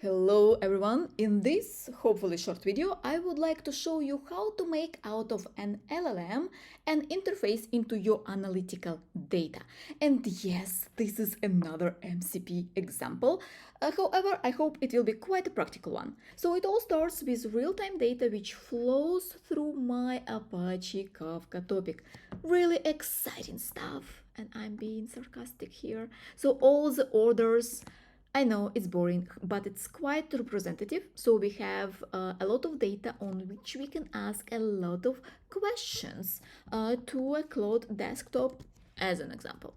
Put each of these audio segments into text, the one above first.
Hello everyone! In this hopefully short video, I would like to show you how to make out of an LLM an interface into your analytical data. And yes, this is another MCP example. However, I hope it will be quite a practical one. So it all starts with real-time data which flows through my Apache Kafka topic. Really exciting stuff. And I'm being sarcastic here. So all the orders, I know it's boring, but it's quite representative. So we have a lot of data on which we can ask a lot of questions to a cloud desktop, as an example,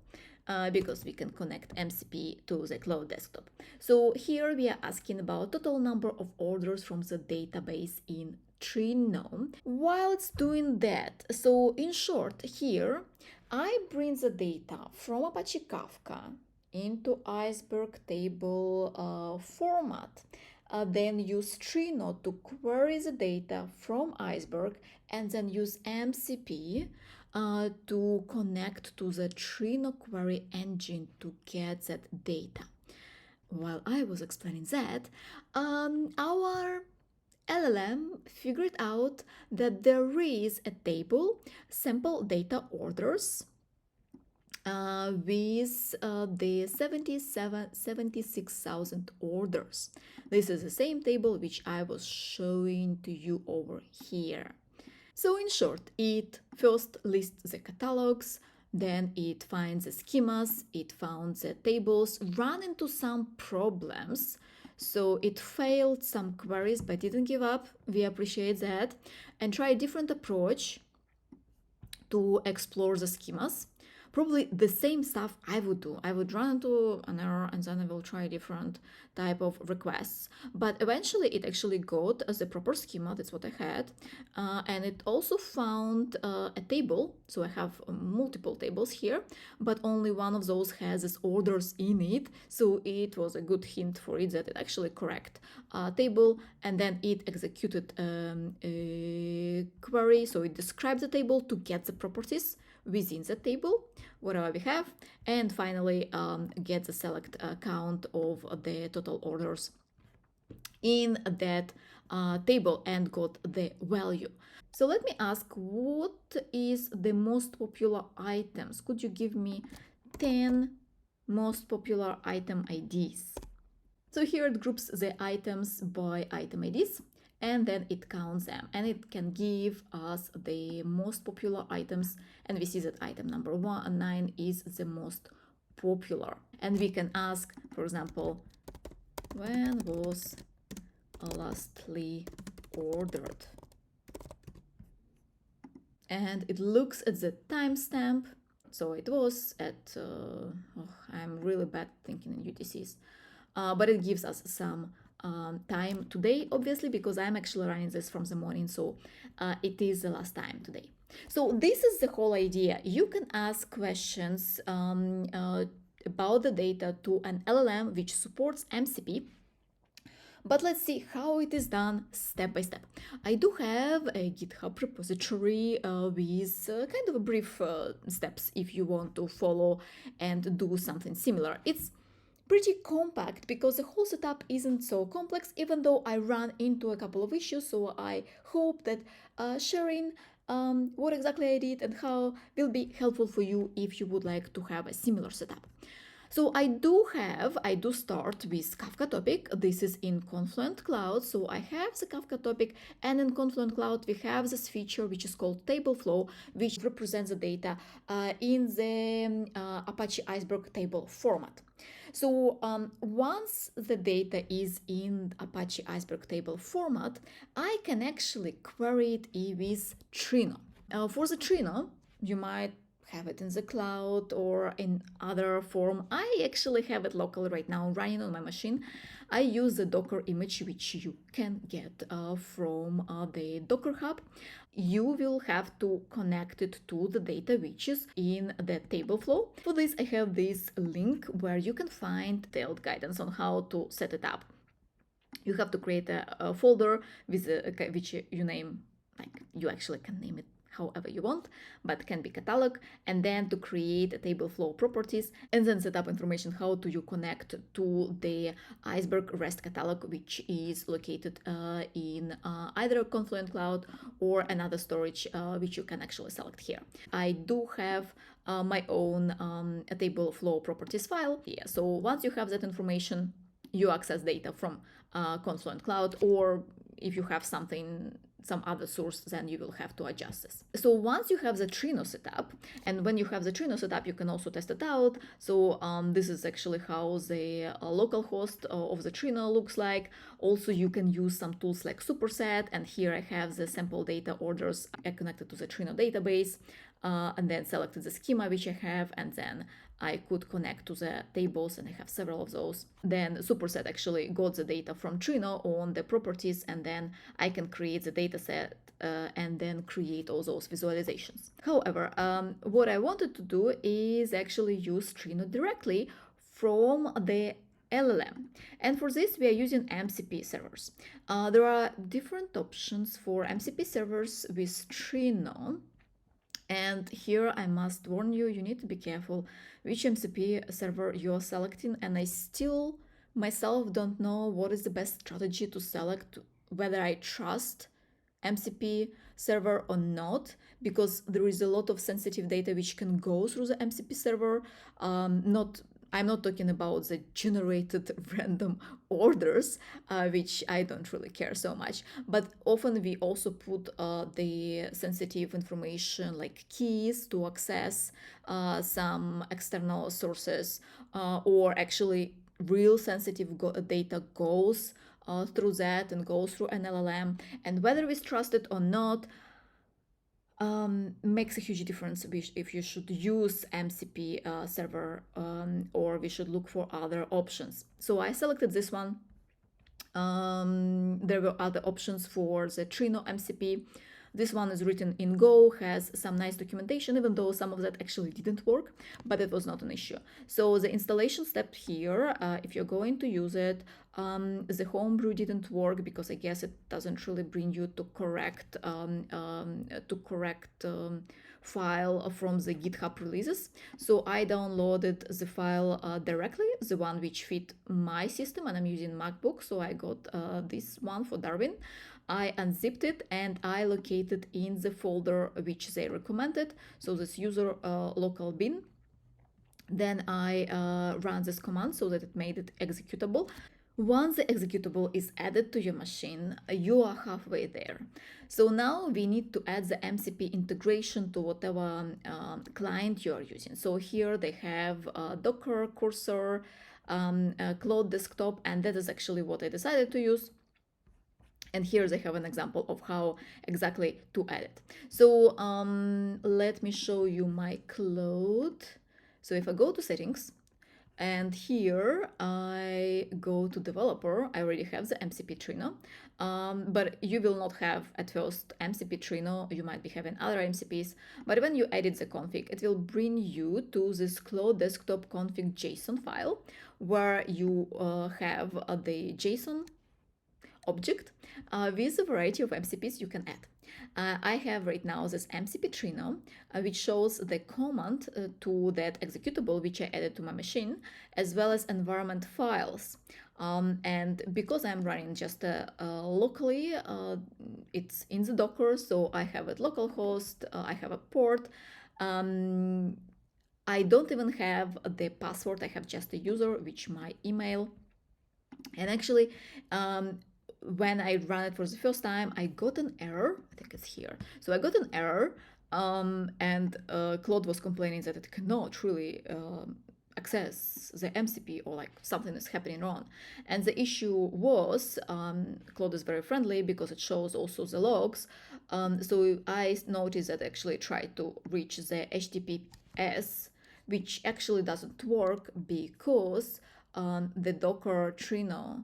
because we can connect MCP to the cloud desktop. So here we are asking about total number of orders from the database in Trino. While it's doing that, so in short, here I bring the data from Apache Kafka into Iceberg table format. Then use Trino to query the data from Iceberg and then use MCP to connect to the Trino query engine to get that data. While I was explaining that, our LLM figured out that there is a table, sample data orders, with the 76,000 orders. This is the same table which I was showing to you over here. So in short, it first lists the catalogs, then it finds the schemas, it found the tables, ran into some problems. So it failed some queries but didn't give up. We appreciate that. And try a different approach to explore the schemas. Probably the same stuff I would do. I would run into an error and then I will try a different type of requests. But eventually it actually got the proper schema, that's what I had. And it also found a table. So I have multiple tables here, but only one of those has its orders in it. So it was a good hint for it that it actually correct table. And then it executed a query. So it described the table to get the properties within the table, whatever we have, and finally get the select count of the total orders in that table and got the value. So let me ask, what is the most popular items? Could you give me 10 most popular item IDs? So here it groups the items by item IDs, and then it counts them, and it can give us the most popular items, and we see that item number 9 is the most popular. And we can ask, for example, when was lastly ordered? And it looks at the timestamp. So it was at, I'm really bad thinking in UTCs, but it gives us some time today, obviously, because I'm actually running this from the morning, so it is the last time today. So this is the whole idea. You can ask questions about the data to an LLM which supports MCP. But let's see how it is done step by step. I do have a GitHub repository with kind of a brief steps if you want to follow and do something similar. It's pretty compact because the whole setup isn't so complex, even though I ran into a couple of issues. So I hope that sharing what exactly I did and how will be helpful for you if you would like to have a similar setup. So I do start with Kafka topic. This is in Confluent Cloud. So I have the Kafka topic, and in Confluent Cloud, we have this feature which is called TableFlow, which represents the data in the Apache Iceberg table format. So once the data is in Apache Iceberg table format, I can actually query it with Trino. For the Trino, you might have it in the cloud or in other form. I actually have it locally right now running on my machine. I use the Docker image which you can get from the Docker Hub. You will have to connect it to the data which is in the TableFlow. For this, I have this link where you can find detailed guidance on how to set it up. You have to create a folder with which you name, like you actually can name it however you want, but can be catalog, and then to create a table flow properties, and then set up information how do you connect to the Iceberg REST catalog, which is located in either Confluent Cloud or another storage, which you can actually select here. I do have my own table flow properties file. Yeah, so once you have that information, you access data from Confluent Cloud, or if you have some other source, then you will have to adjust this. So once you have the Trino set up, and when you have the Trino set up, you can also test it out. So this is actually how the local host of the Trino looks like. Also, you can use some tools like Superset, and here I have the sample data orders connected to the Trino database, and then selected the schema which I have, and then I could connect to the tables, and I have several of those. Then Superset actually got the data from Trino on the properties, and then I can create the data set and then create all those visualizations. However, what I wanted to do is actually use Trino directly from the LLM. And for this, we are using MCP servers. There are different options for MCP servers with Trino. And here I must warn you, you need to be careful which MCP server you're selecting. And I still myself don't know what is the best strategy to select, whether I trust MCP server or not, because there is a lot of sensitive data which can go through the MCP server. I'm not talking about the generated random orders, which I don't really care so much. But often we also put the sensitive information like keys to access some external sources, or actually real sensitive data goes through that and goes through an LLM. And whether we trust it or not, makes a huge difference if you should use MCP server, or we should look for other options. So I selected this one. There were other options for the Trino MCP. This one is written in Go, has some nice documentation, even though some of that actually didn't work, but it was not an issue. So the installation step here, if you're going to use it, the homebrew didn't work because I guess it doesn't really bring you to correct file from the GitHub releases. So I downloaded the file directly, the one which fit my system, and I'm using MacBook, so I got this one for Darwin. I unzipped it and I located in the folder which they recommended, so this user local bin. Then I ran this command so that it made it executable. Once the executable is added to your machine, you are halfway there. So now we need to add the MCP integration to whatever client you are using. So here they have Docker, Cursor, Cloud Desktop, and that is actually what I decided to use. And here they have an example of how exactly to add it. So let me show you my Cloud. So if I go to settings, and here I go to developer, I already have the MCP Trino, but you will not have at first MCP Trino, you might be having other MCPs, but when you edit the config, it will bring you to this Cloud Desktop config JSON file, where you have the JSON object with a variety of MCPs you can add. I have right now this MCP Trino, which shows the command to that executable which I added to my machine, as well as environment files. And because I'm running just locally, it's in the Docker, so I have it localhost, I have a port. I don't even have the password, I have just a user, which my email. And actually, when I ran it for the first time, I got an error. I think it's here. So I got an error, and Claude was complaining that it cannot really access the MCP, or like something is happening wrong. And the issue was, Claude is very friendly because it shows also the logs. So I noticed that I actually tried to reach the HTTPS, which actually doesn't work because the Docker Trino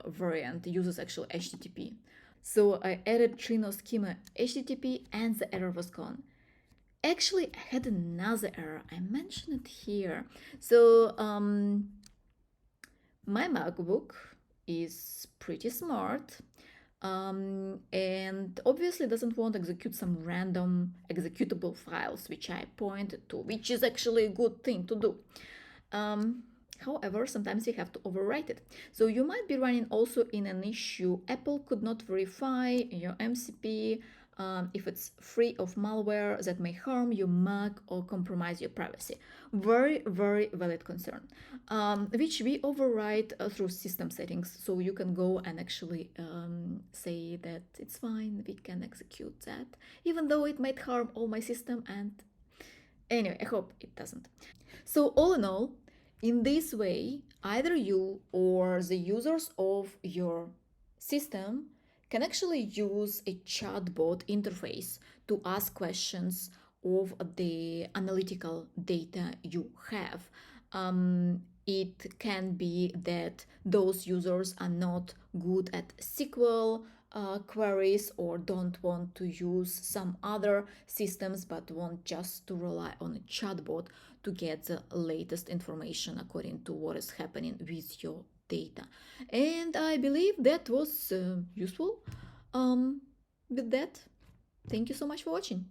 variant uses actually HTTP. So I added Trino schema HTTP and the error was gone. Actually, I had another error. I mentioned it here. So my MacBook is pretty smart. And obviously doesn't want to execute some random executable files, which I pointed to, which is actually a good thing to do. However, sometimes you have to overwrite it. So you might be running also in an issue. Apple could not verify your MCP if it's free of malware that may harm your Mac or compromise your privacy. Very, very valid concern, which we override through system settings. So you can go and actually say that it's fine, we can execute that, even though it might harm all my system. And anyway, I hope it doesn't. So all in all, in this way, either you or the users of your system can actually use a chatbot interface to ask questions of the analytical data you have. It can be that those users are not good at SQL queries or don't want to use some other systems but want just to rely on a chatbot to get the latest information according to what is happening with your data. And I believe that was useful. With that, thank you so much for watching.